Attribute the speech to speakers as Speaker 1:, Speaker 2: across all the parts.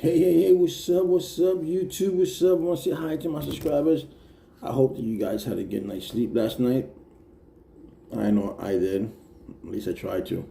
Speaker 1: Hey, what's up, YouTube? What's up? I want to say hi to my subscribers. I hope that you guys had a good night's sleep last night. I know I did. At least I tried to.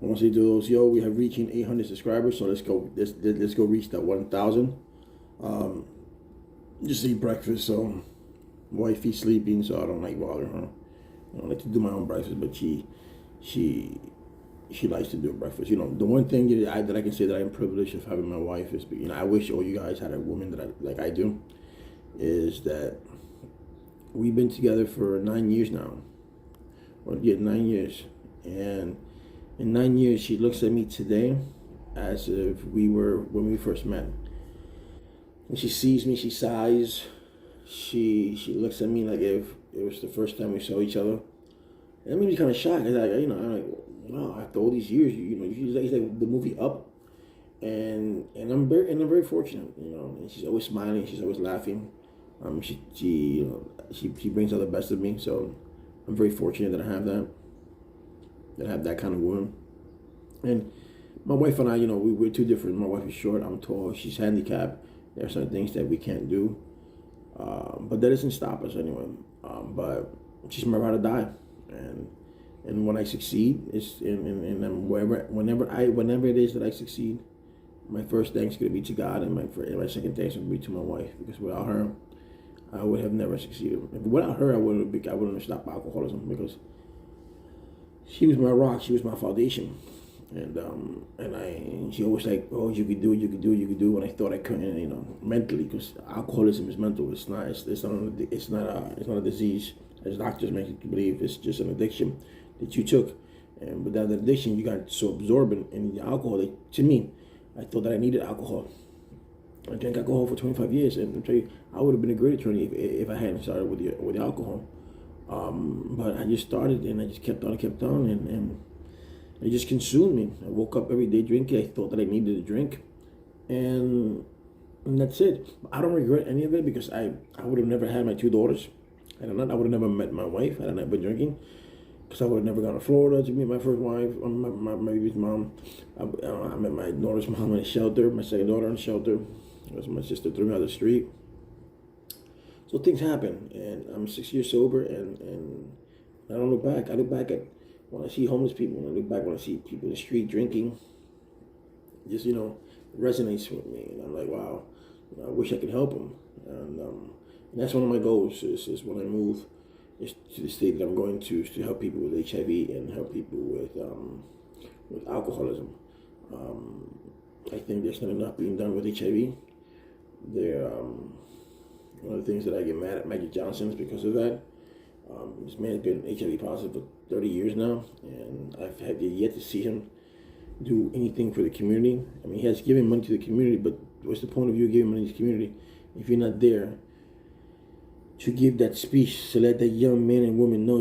Speaker 1: I want to say to those, we have reaching 800 subscribers, so let's go. Let's go reach that 1,000. Just eat breakfast, so wifey's sleeping, so I don't like bothering her. I like to do my own breakfast, but she likes to do breakfast. The one thing that I can say that I'm privileged of having my wife is, I wish all you guys had a woman that like I do, is that we've been together for 9 years now. Well, yeah, 9 years. And in 9 years, she looks at me today as if we were when we first met. When she sees me, she sighs. She looks at me like if it was the first time we saw each other. And that made me kind of shocked. I'm like, wow, after all these years, she's like the movie Up, and I'm very fortunate, And she's always smiling, she's always laughing. She brings out the best of me. So I'm very fortunate that I have that kind of woman. And my wife and I, we're too different. My wife is short, I'm tall, she's handicapped. There are some things that we can't do, but that doesn't stop us anyway. But she's my ride or die, and when I succeed, it's whenever it is that I succeed, my first thanks going to be to God, and my second thanks will be to my wife, because without her, I would have never succeeded. Without her, I wouldn't have stopped alcoholism, because she was my rock, she was my foundation, and she always like, oh, you could do it, you could do it, you could do it. When I thought I couldn't, mentally, because alcoholism is mental. It's not a disease as doctors make you believe. It's just an addiction that you took, and without the addiction, you got so absorbed in the alcohol that, to me, I thought that I needed alcohol. I drank alcohol for 25 years, and I'll tell you, I would have been a great attorney if I hadn't started with the alcohol. But I just started, and I just kept on, and it just consumed me. I woke up every day drinking. I thought that I needed a drink, and that's it. I don't regret any of it, because I would have never had my two daughters. I would have never met my wife had I not been drinking, because I would have never gone to Florida to meet my first wife, my baby's mom. I met my daughter's mom in a shelter, my second daughter in a shelter. It was my sister threw me out the street. So things happen, and I'm 6 years sober, and I don't look back. I look back at when I see homeless people, and I look back when I see people in the street drinking. It just, resonates with me, and I'm like, wow, I wish I could help them. And that's one of my goals is when I move is to the state that I'm going to, is to help people with HIV and help people with alcoholism. I think there's not enough being done with HIV. One of the things that I get mad at Magic Johnson is because of that. This man has been HIV positive for 30 years now, and I've had yet to see him do anything for the community. I mean, he has given money to the community, but what's the point of you giving money to the community if you're not there to give that speech to let that young man and woman know,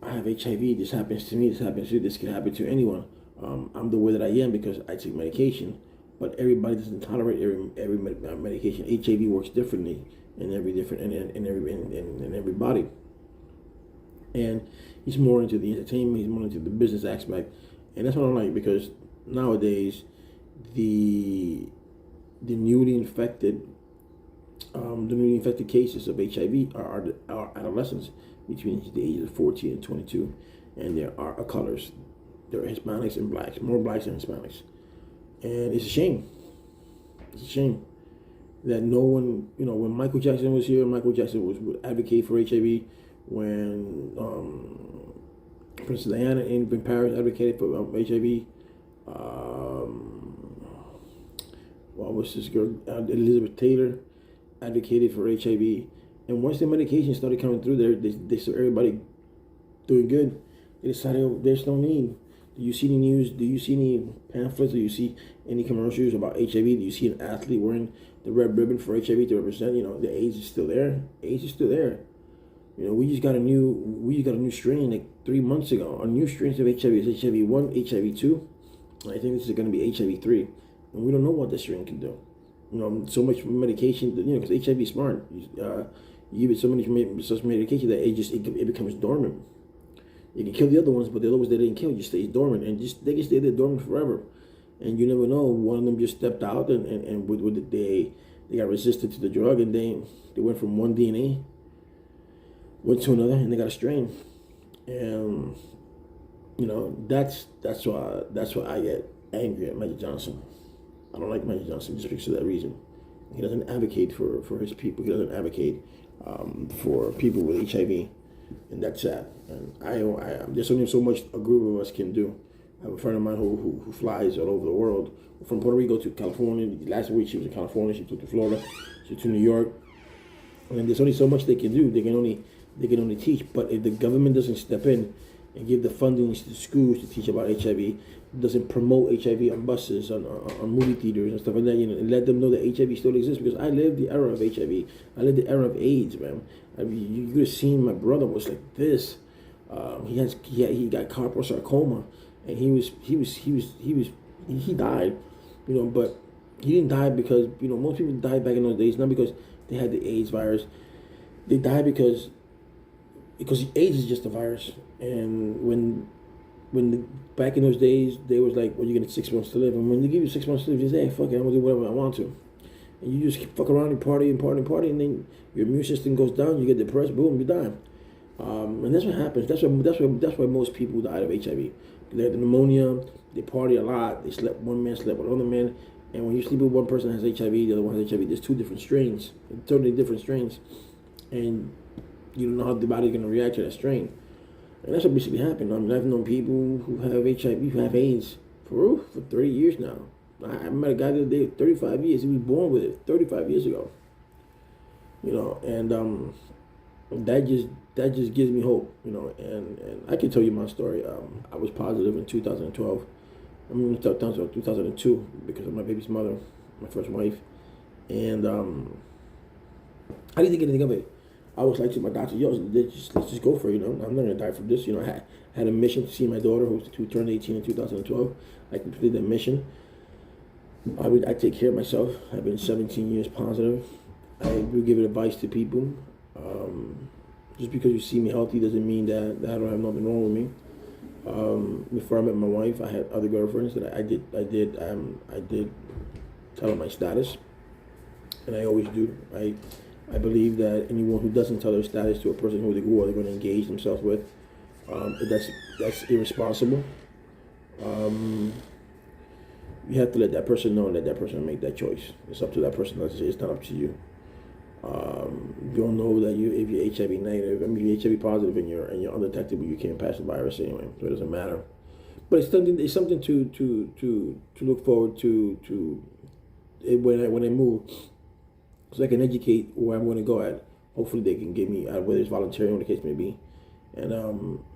Speaker 1: I have HIV, this happens to me, this happens to you, this can happen to anyone. I'm the way that I am because I take medication, but everybody doesn't tolerate every medication. HIV works differently in everybody. And he's more into the entertainment, he's more into the business aspect. And that's what I like, because nowadays the newly infected cases of HIV are adolescents between the ages of 14 and 22, and there are colors. There are Hispanics and blacks, more blacks than Hispanics, and it's a shame. It's a shame that no one, when Michael Jackson was here, Michael Jackson would advocate for HIV. When Princess Diana in Paris advocated for HIV. What was this girl? Elizabeth Taylor advocated for HIV. And once the medication started coming through, they saw everybody doing good. They decided, there's no need. Do you see any news? Do you see any pamphlets? Do you see any commercials about HIV? Do you see an athlete wearing the red ribbon for HIV to represent? The AIDS is still there. AIDS is still there. We just got a new strain like 3 months ago. A new strain of HIV is HIV-1, HIV-2. I think this is going to be HIV-3, and we don't know what this strain can do. So much medication. Because HIV is smart. You give it such medication that it becomes dormant. You can kill the other ones, but the other ones they didn't kill just stays dormant, and they can stay there dormant forever. and you never know. One of them just stepped out, and they got resistant to the drug, and they went from one DNA went to another, and they got a strain. And that's why I get angry at Magic Johnson. I don't like Magic Johnson just because of that reason. He doesn't advocate for his people. He doesn't advocate for people with HIV, and that's sad. And there's only so much a group of us can do. I have a friend of mine who flies all over the world, from Puerto Rico to California. Last week she was in California. She flew to Florida. She flew to New York. And there's only so much they can do. They can only teach. But if the government doesn't step in and give the funding to schools to teach about HIV, doesn't promote HIV on buses, on movie theaters and stuff like that, and let them know that HIV still exists. Because I lived the era of HIV. I lived the era of AIDS, man. I mean, you could have seen my brother was like this. He got carpal sarcoma, and he died, but he didn't die because most people died back in those days not because they had the AIDS virus. They died because AIDS is just a virus, and back in those days, they was like, well, you're gonna get 6 months to live. And when they give you 6 months to live, you say, hey, fuck it, I'm gonna do whatever I want to. And you just fuck around and party, and then your immune system goes down, you get depressed, boom, you die. And that's what happens. That's why most people died of HIV. They had the pneumonia, they party a lot, one man slept with another man, and when you sleep with one person that has HIV, the other one has HIV, there's two different strains, totally different strains. And you don't know how the body's gonna react to that strain. And that's what basically happened. I mean, I've known people who have HIV, who have AIDS for 30 years now. I met a guy the other day, 35 years. He was born with it 35 years ago. And that just gives me hope. And I can tell you my story. I was positive in 2012. I'm going to talk down to 2002 because of my baby's mother, my first wife. And I didn't think anything of it. I was like to my doctor, let's just go for it, I'm not going to die from this. I had a mission to see my daughter who turned 18 in 2012. I completed that mission. I take care of myself. I've been 17 years positive. I do give advice to people. Just because you see me healthy doesn't mean that I don't have nothing wrong with me. Before I met my wife, I had other girlfriends that I did tell them my status, and I always do. I believe that anyone who doesn't tell their status to a person who they're going to engage themselves with, that's irresponsible. You have to let that person know and let that person make that choice. It's up to that person. It's not up to you. You don't know that if you're HIV negative, if you're HIV positive and you're undetectable, you can't pass the virus anyway, so it doesn't matter. But it's something to look forward to when I move, so I can educate where I'm going to go at. Hopefully they can get me out, whether it's volunteering or the case may be, and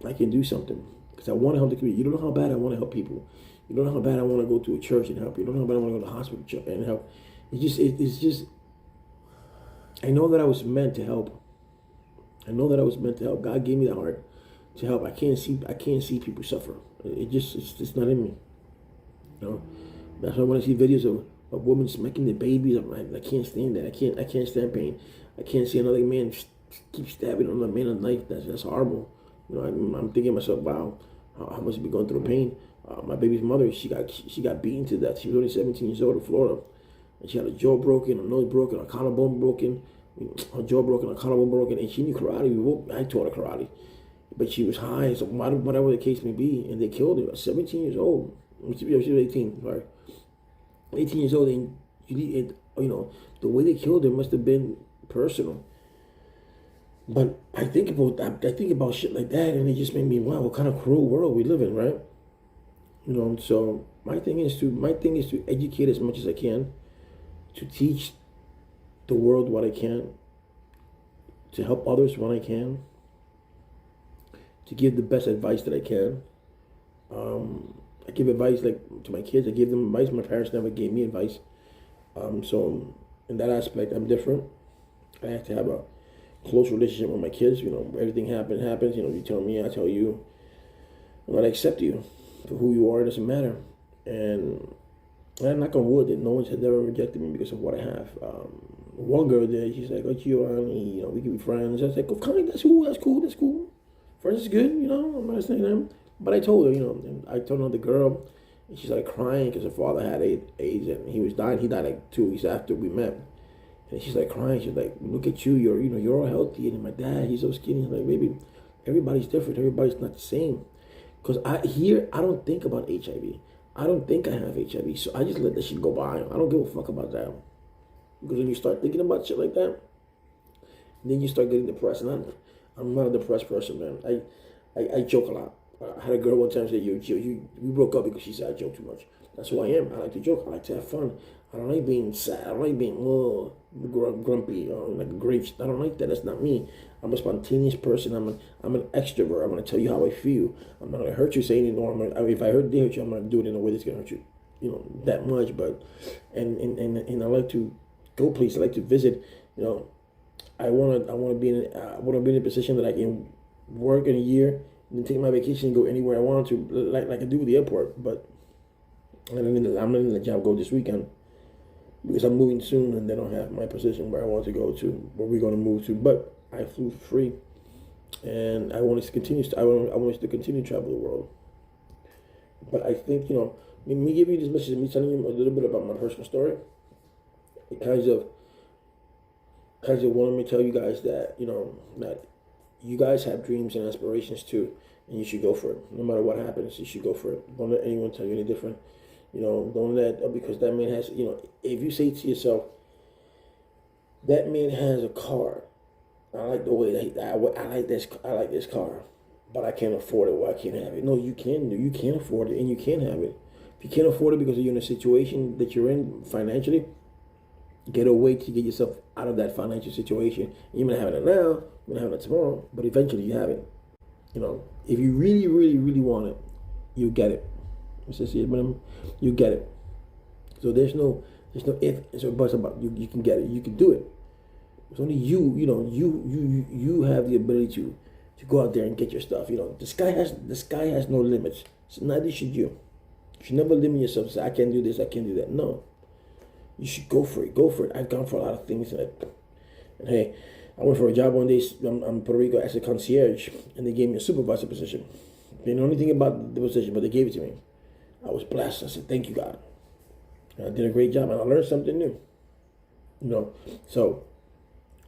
Speaker 1: I can do something because I want to help the community. You don't know how bad I want to help people. You don't know how bad I want to go to a church and help. You don't know how bad I want to go to the hospital and help. It's just. I know that I was meant to help. God gave me the heart to help. I can't see people suffer. It's not in me. That's why when I see videos of women smacking their babies, I'm like, I can't stand that. I can't stand pain. I can't see another man keep stabbing another man with a knife. That's horrible. I'm thinking to myself, wow, how must be going through pain? My baby's mother, she got beaten to death. She was only 17 years old in Florida. And she had a jaw broken, a nose broken, a collarbone broken, her jaw broken, a collarbone broken, and she knew karate. I taught her karate. But she was high, so whatever the case may be, and they killed her. 17 years old. She was 18, sorry. 18 years old, and the way they killed her must have been personal. But I think about shit like that, and it just made me, wow, what kind of cruel world we live in, right? So my thing is to educate as much as I can, to teach the world what I can, to help others when I can, to give the best advice that I can. I give advice like to my kids. I give them advice. My parents never gave me advice. So in that aspect, I'm different. I have to have a close relationship with my kids. Everything happens. You tell me, I tell you. I'm going to accept you for who you are. It doesn't matter. And I'm not on wood that no one has never rejected me because of what I have. One girl there, she's like, oh, Giovanni, we can be friends. I was like, oh, kind of, that's cool. Friends is good, I'm not saying that. But I told her, and I told another girl, And she started crying because her father had AIDS and he was dying. He died like 2 weeks after we met. And she's like crying. She's like, look at you. You're all healthy. And my dad, he's so skinny. He's like, baby, everybody's different. Everybody's not the same. Because I don't think about HIV. I don't think I have HIV. So I just let that shit go by. I don't give a fuck about that. Because when you start thinking about shit like that, then you start getting depressed. And I'm not a depressed person, man. I joke a lot. I had a girl one time say, we broke up because she said I joke too much. That's who I am. I like to joke. I like to have fun. I don't like being sad. I don't like being grumpy or like a Grinch. I don't like that. That's not me. I'm a spontaneous person. I'm an extrovert. I'm gonna tell you how I feel. I'm not gonna hurt you saying it. If I hurt you, I'm gonna do it in a way that's gonna hurt you, that much. But and I like to go places. I like to visit. I wanna be in a position that I can work in a year and then take my vacation and go anywhere I want to, like I do with the airport. But I'm letting the job go this weekend because I'm moving soon and they don't have my position where I want to go to, where we're going to move to. But I flew free, and I want us to continue. I want us to continue to travel the world. But I think me giving you this message, me telling you a little bit about my personal story, it kind of wanted me to tell you guys that that you guys have dreams and aspirations too, and you should go for it. No matter what happens, you should go for it. Don't let anyone tell you any different. Don't let, because that man has, if you say to yourself, that man has a car. I like the way that I like this car, but I can't afford it. Well, I can't have it. No, you can. You can't afford it, and you can have it. If you can't afford it because you're in a situation that you're in financially, get a way to get yourself out of that financial situation. You may not have it now, you may not have it tomorrow, but eventually you have it. If you really, really, really want it, you get it. You get it. So there's no if, it's or buts about you can get it. You can do it. It's only you have the ability to go out there and get your stuff. The sky has no limits. So neither should you. You should never limit yourself and say, I can't do this, I can't do that. No. You should go for it. Go for it. I've gone for a lot of things, and hey, I went for a job one day. I'm in Puerto Rico as a concierge, and they gave me a supervisor position. They didn't know anything about the position, but they gave it to me. I was blessed. I said, thank you, God. And I did a great job, and I learned something new. So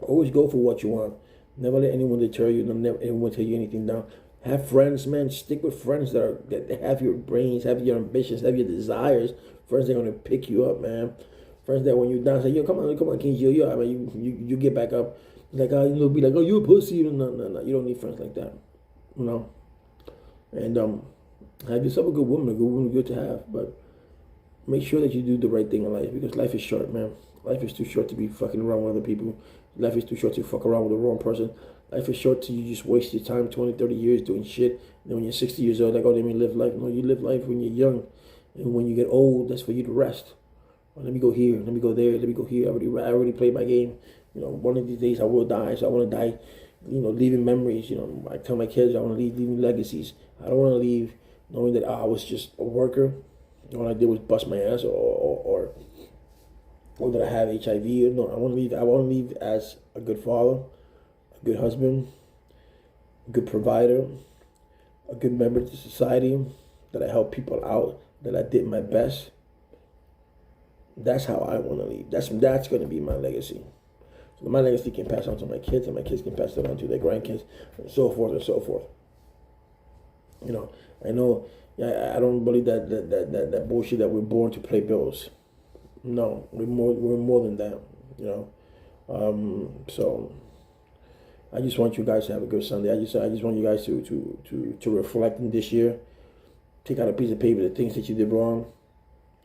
Speaker 1: always go for what you want. Never let anyone deter you. Don't let anyone tell you anything down. Have friends, man. Stick with friends that have your brains, have your ambitions, have your desires. Friends that are going to pick you up, man. Friends that when you're down, say, yo, come on, King, yo, I mean, you get back up. Like, be like, oh, you a pussy. No. You don't need friends like that. And have yourself a good woman, good to have. But make sure that you do the right thing in life, because life is short, man. Life is too short to be fucking around with other people. Life is too short to fuck around with the wrong person. Life is short to you just waste your time 20, 30 years doing shit. And then when you're 60 years old, like, oh, they may live life. No, you live life when you're young. And when you get old, that's for you to rest. Well, let me go here, let me go there, let me go here. I already played my game. One of these days I will die, so I want to die, leaving memories. I tell my kids I want to leaving legacies. I don't want to leave knowing that I was just a worker. All I did was bust my ass, or that I have HIV. No, I want to leave as a good father, a good husband, a good provider, a good member to society, that I help people out, that I did my best. That's how I want to leave. That's going to be my legacy. So my legacy can pass on to my kids, and my kids can pass it on to their grandkids, and so forth and so forth. I know. I don't believe that bullshit that we're born to pay bills. No, we're more than that. So I just want you guys to have a good Sunday. I just want you guys to reflect in this year. Take out a piece of paper the things that you did wrong.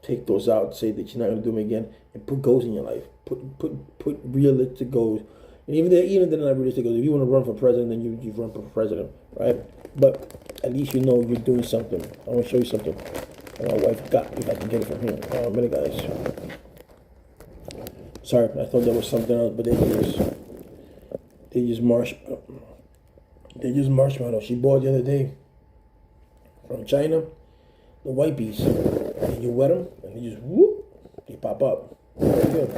Speaker 1: Take those out. Say that you're not going to do them again, and put goals in your life. Put realistic goals. And even they're not realistic goals. If you want to run for president, then you run for president, right? But at least you're doing something. I want to show you something. My wife got, if I can get it from here. Oh, minute, guys. Sorry, I thought there was something else, but they just marshmallow. She bought the other day from China, the white bees. And you wet them, and they just whoop, they pop up. Very good.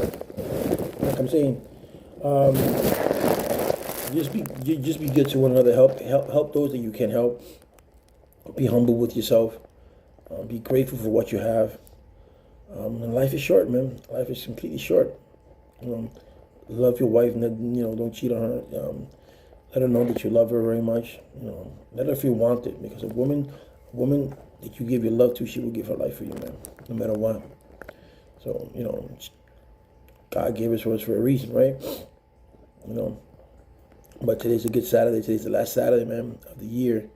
Speaker 1: Like I'm saying, just be good to one another. Help those that you can help. Be humble with yourself. Be grateful for what you have. And life is short, man. Life is completely short. Love your wife, and don't cheat on her. Let her know that you love her very much. Let her feel wanted, because a woman that you give your love to, she will give her life for you, man, no matter what. So God gave us for a reason, right? But today's a good Saturday. Today's the last Saturday, man, of the year.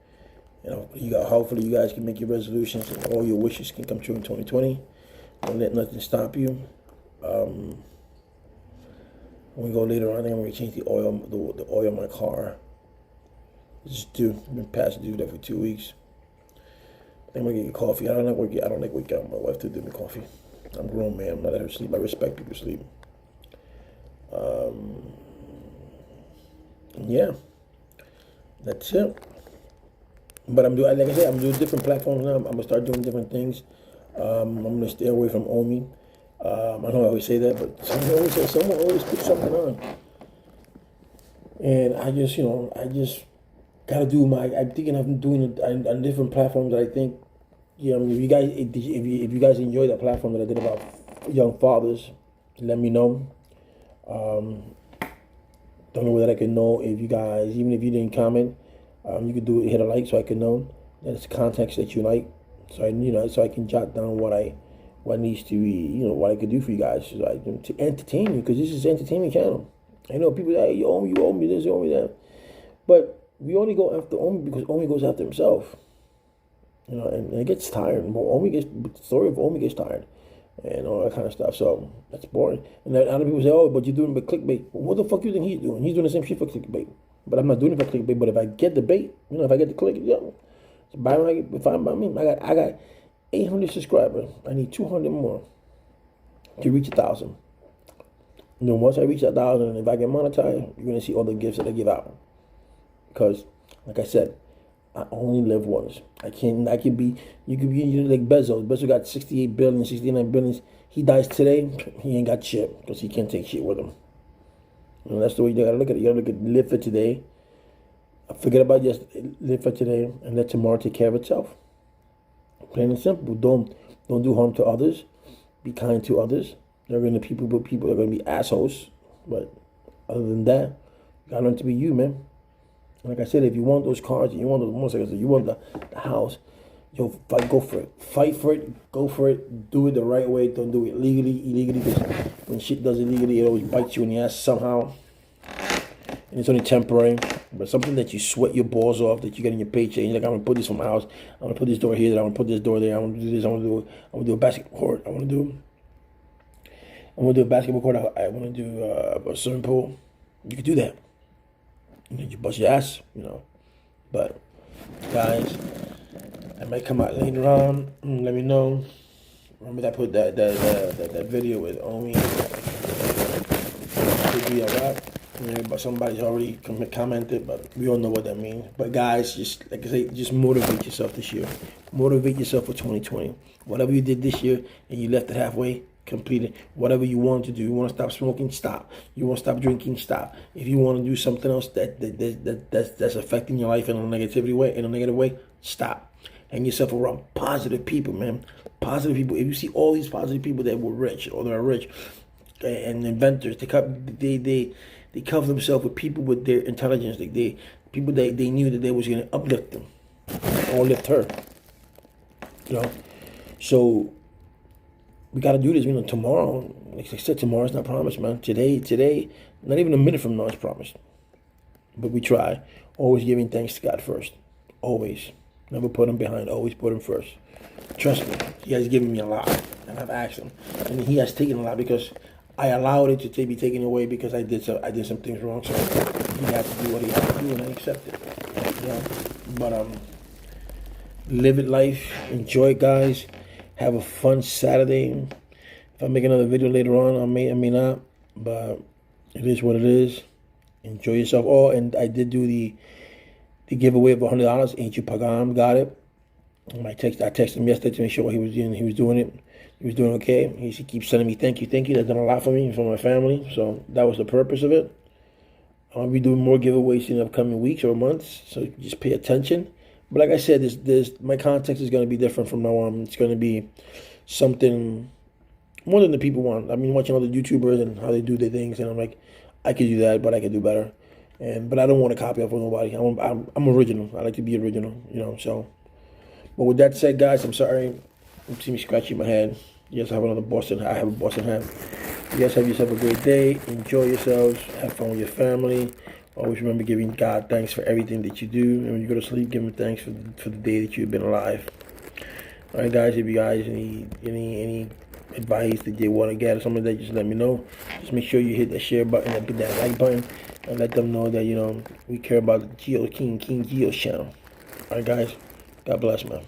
Speaker 1: Hopefully you guys can make your resolutions and all your wishes can come true in 2020. Don't let nothing stop you. When we go later on, I think I'm gonna change the oil in my car. It's due. I've been past due that for 2 weeks. I think I'm gonna get coffee. I don't like waking up my wife to do me coffee. I'm a grown man. I'm not let her sleep. I respect people's sleep. Yeah, that's it. But I'm doing, like I said, I'm doing different platforms now. I'm gonna start doing different things. I'm gonna stay away from Omi. I know I always say that, but someone always puts something on, and I just gotta do my. I'm thinking of doing it on different platforms that I think, if you guys enjoy that platform that I did about young fathers, let me know. Don't know whether I can know if you guys, even if you didn't comment, you could do it, hit a like so I can know that it's context that you like, so I can jot down what needs to be, what I could do for you guys, to entertain you, because this is an entertainment channel. I know people say, hey, you owe me this, you owe me that, but we only go after Omi because Omi goes after himself, and it gets tired. The story of Omi gets tired, and all that kind of stuff. So that's boring. And then other people say, "Oh, but you're doing it for clickbait." Well, what the fuck you think he's doing? He's doing the same shit for clickbait. But I'm not doing it for clickbait. But if I get the bait, if I get the click, it's fine by me. I got 800 subscribers. I need 200 more to reach 1,000. Once I reach 1,000, and if I get monetized, you're gonna see all the gifts that I give out. Because, like I said, I only live once. You could be like Bezos. Bezos got 68 billion, 69 billions. He dies today, he ain't got shit, because he can't take shit with him. That's the way you gotta look at it. You gotta live for today. Forget about yesterday. Live for today, and let tomorrow take care of itself. Plain and simple. Don't do harm to others. Be kind to others. There are gonna be people are gonna be assholes. But other than that, you gotta learn to be you, man. Like I said, if you want those cars, you want those motorcycles, you want the house, go for it. Fight for it, go for it, do it the right way. Don't do it illegally, because when shit does illegally, it always bites you in the ass somehow. And it's only temporary. But something that you sweat your balls off, that you get in your paycheck, you're like, I'm gonna put this for my house, I'm gonna put this door here, I'm gonna put this door there, I'm gonna do this, I'm gonna do a basketball court, I'm gonna do a basketball court, I wanna do a swimming pool. You can do that. You bust your ass, But guys, I might come out later on. Let me know. Remember that I put that video with Omi. Could be a lot. But somebody's already commented, but we all know what that means. But guys, just like I say, just motivate yourself this year. Motivate yourself for 2020. Whatever you did this year and you left it halfway, complete it. Whatever you want to do. You want to stop smoking, stop. You want to stop drinking, stop. If you want to do something else that's affecting your life in a negative way, stop. Hang yourself around positive people, man. Positive people. If you see all these positive people that were rich or they're rich and inventors, they cover themselves with people with their intelligence. People that they knew that they was going to uplift them or lift her. So we got to do this. Tomorrow, like I said, tomorrow's not promised, man. Today, not even a minute from now is promised. But we try. Always giving thanks to God first. Always. Never put him behind. Always put him first. Trust me, he has given me a lot, and I've asked him, and he has taken a lot because I allowed it to be taken away because I did some things wrong. So he had to do what he had to do, and I accept it. But live it life, enjoy it, guys. Have a fun Saturday. If I make another video later on, I may not, but it is what it is. Enjoy yourself. Oh, and I did do the giveaway of $100. Ain't You Pagam got it. I texted him yesterday to make sure what he was doing. He was doing it. He was doing okay. He keeps sending me thank you. That's done a lot for me and for my family. So that was the purpose of it. I'll be doing more giveaways in the upcoming weeks or months. So just pay attention. But like I said, this my context is going to be different from now on. It's going to be something more than the people want. I mean, watching other YouTubers and how they do their things, and I'm like, I could do that, but I could do better. But I don't want to copy off of nobody. I'm original. I like to be original, So, but with that said, guys, I'm sorry. You see me scratching my head. Yes, I have another Boston. I have a Boston hat. You guys have yourself a great day. Enjoy yourselves. Have fun with your family. Always remember giving God thanks for everything that you do. And when you go to sleep, give Him thanks for the day that you've been alive. All right, guys. If you guys need any advice that you want to get or something like that, just let me know. Just make sure you hit that share button and hit that like button, and let them know that we care about the King Geo's channel. All right, guys. God bless, man.